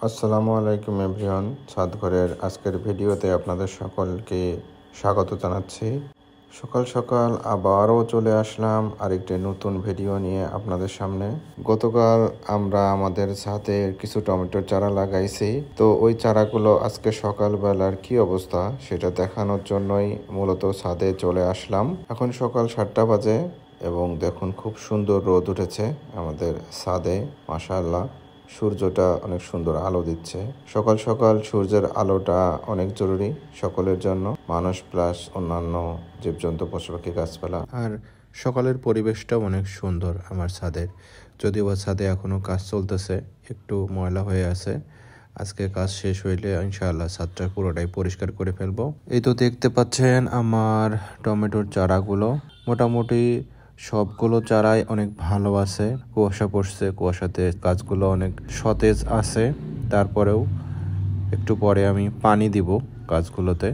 আসসালামু আলাইকুম এভরিওয়ান। ছাদ ঘরের আজকের ভিডিওতে আপনাদের সকলকে স্বাগত জানাচ্ছি। সকাল সকাল আবারও চলে আসলাম আরেকটি নতুন ভিডিও নিয়ে আপনাদের সামনে। গতকাল আমরা আমাদের ছাদে কিছু টমেটোর চারা লাগাইছি, তো ওই চারাগুলো আজকে সকালবেলার কি অবস্থা সেটা দেখানোর জন্যই মূলত ছাদে চলে আসলাম। এখন সকাল 7টা বাজে এবং দেখুন খুব সুন্দর রোদ উঠেছে আমাদের ছাদে, মাশাআল্লাহ। সূর্যটা অনেক সুন্দর আলো দিচ্ছে। সকাল সকাল সূর্যের আলোটা অনেক জরুরি সকলের জন্য, মানুষ প্লাস অন্যান্য জীবজন্তু, পশু পাখি, গাছপালা। আর সকালের পরিবেশটাও অনেক সুন্দর আমার ছাদের। যদিও বা ছাদে এখনো কাজ চলতেছে, একটু ময়লা হয়ে আছে। আজকে কাজ শেষ হইলে ইনশাআল্লাহ ছাদটা পুরোটাই পরিষ্কার করে ফেলবো। এই তো দেখতে পাচ্ছেন আমার টমেটোর চারাগুলো, মোটামুটি সবগুলো চারাই অনেক ভালো আছে। কুয়াশা পড়ছে, কুয়াশাতে গাছগুলো অনেক সতেজ আছে। তারপরেও একটু পরে আমি পানি দিব গাছগুলোতে।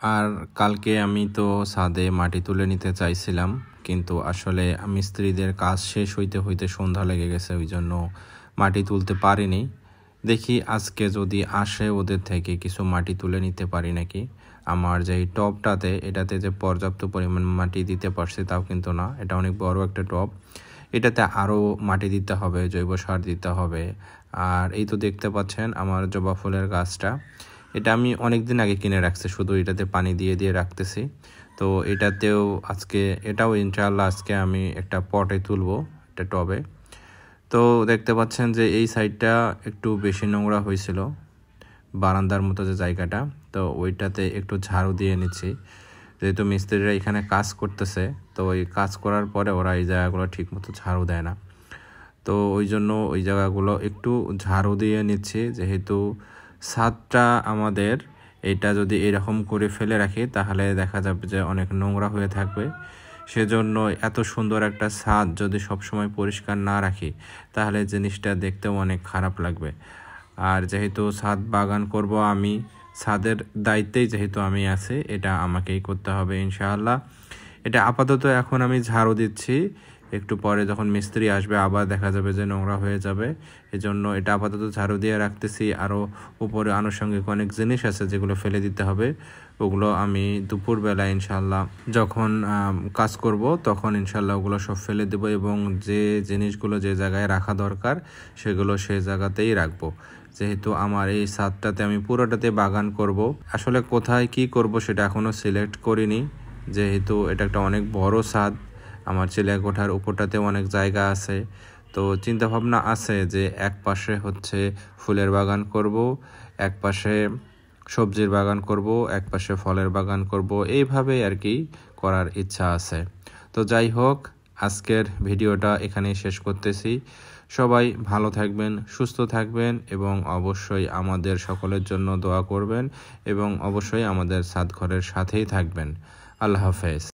আর কালকে আমি তো ছাদে মাটি তুলে নিতে চাইছিলাম, কিন্তু আসলে মিস্ত্রিদের কাজ শেষ হইতে হইতে সন্ধ্যা লেগে গেছে, ওই জন্য মাটি তুলতে পারিনি। দেখি আজকে যদি আসে ওদের থেকে কিছু মাটি তুলে নিতে পারি নাকি। আমার যে টবটাতে, এটাতে যে পর্যাপ্ত পরিমাণ মাটি দিতে পারছি তাও কিন্তু না, এটা অনেক বড় একটা টব। এটাতে আরও মাটি দিতে হবে, জৈব সার দিতে হবে। আর এই তো দেখতে পাচ্ছেন আমার জবা ফুলের গাছটা, এটা আমি অনেক দিন আগে কিনে রাখছি, শুধু এটাতে পানি দিয়ে দিয়ে রাখতেছি। তো এটাতেও আজকে, এটাও ইনশাআল্লাহ আজকে আমি একটা পটে তুলবো, একটা টবে। তো দেখতে পাচ্ছেন যে এই সাইডটা একটু বেশি নোংরা হয়েছিল, বারান্দার মতো যে জায়গাটা, তো ওইটাতে একটু ঝাড়ু দিয়ে নিচ্ছি। যেহেতু মিস্ত্রিরা এখানে কাজ করতেছে, তো ওই কাজ করার পরে ওরা এই জায়গাগুলো ঠিকমতো ঝাড়ু দেয় না, তো ওই জন্য ওই জায়গাগুলো একটু ঝাড়ু দিয়ে নিচ্ছি। যেহেতু ছাদটা আমাদের, এটা যদি এরকম করে ফেলে রাখি তাহলে দেখা যাবে যে অনেক নোংরা হয়ে থাকবে। সেজন্য এত সুন্দর একটা ছাদ যদি সবসময় পরিষ্কার না রাখি তাহলে জিনিসটা দেখতেও অনেক খারাপ লাগবে। আর যেহেতু ছাদ বাগান করব আমি, ছাদের দায়িত্বেই যেহেতু আমি আছি, এটা আমাকেই করতে হবে ইনশাআল্লাহ। এটা আপাতত এখন আমি ঝাড়ু দিচ্ছি, একটু পরে যখন মিস্ত্রি আসবে আবার দেখা যাবে যে নোংরা হয়ে যাবে। এজন্য এটা আপাতত ঝাড়ু দিয়ে রাখতেছি। আরও উপরে আনুষঙ্গিক অনেক জিনিস আছে যেগুলো ফেলে দিতে হবে, ওগুলো আমি দুপুরবেলা ইনশাআল্লাহ যখন কাজ করব তখন ইনশাআল্লাহ ওগুলো সব ফেলে দেবো, এবং যে জিনিসগুলো যে জায়গায় রাখা দরকার সেগুলো সেই জায়গাতেই রাখবো। যেহেতু আমার এই ছাদটাতে আমি পুরোটাতে বাগান করব, আসলে কোথায় কি করব সেটা এখনও সিলেক্ট করিনি। যেহেতু এটা একটা অনেক বড় ছাদ, আমার চিলেকোঠার উপরটাতে অনেক জায়গা আছে, তো চিন্তা ভাবনা আছে যে এক পাশে হচ্ছে ফুলের বাগান করব, এক পাশে সবজির বাগান করব, এক পাশে ফলের বাগান করব, এইভাবেই আর কি করার ইচ্ছা আছে। তো যাই হোক, আজকের ভিডিওটা এখানেই শেষ করতেছি। সবাই ভালো থাকবেন, সুস্থ থাকবেন, এবং অবশ্যই আমাদের সকলের জন্য দোয়া করবেন, এবং অবশ্যই আমাদের ছাদ ঘরের সাথেই থাকবেন। আল্লাহ হাফেজ।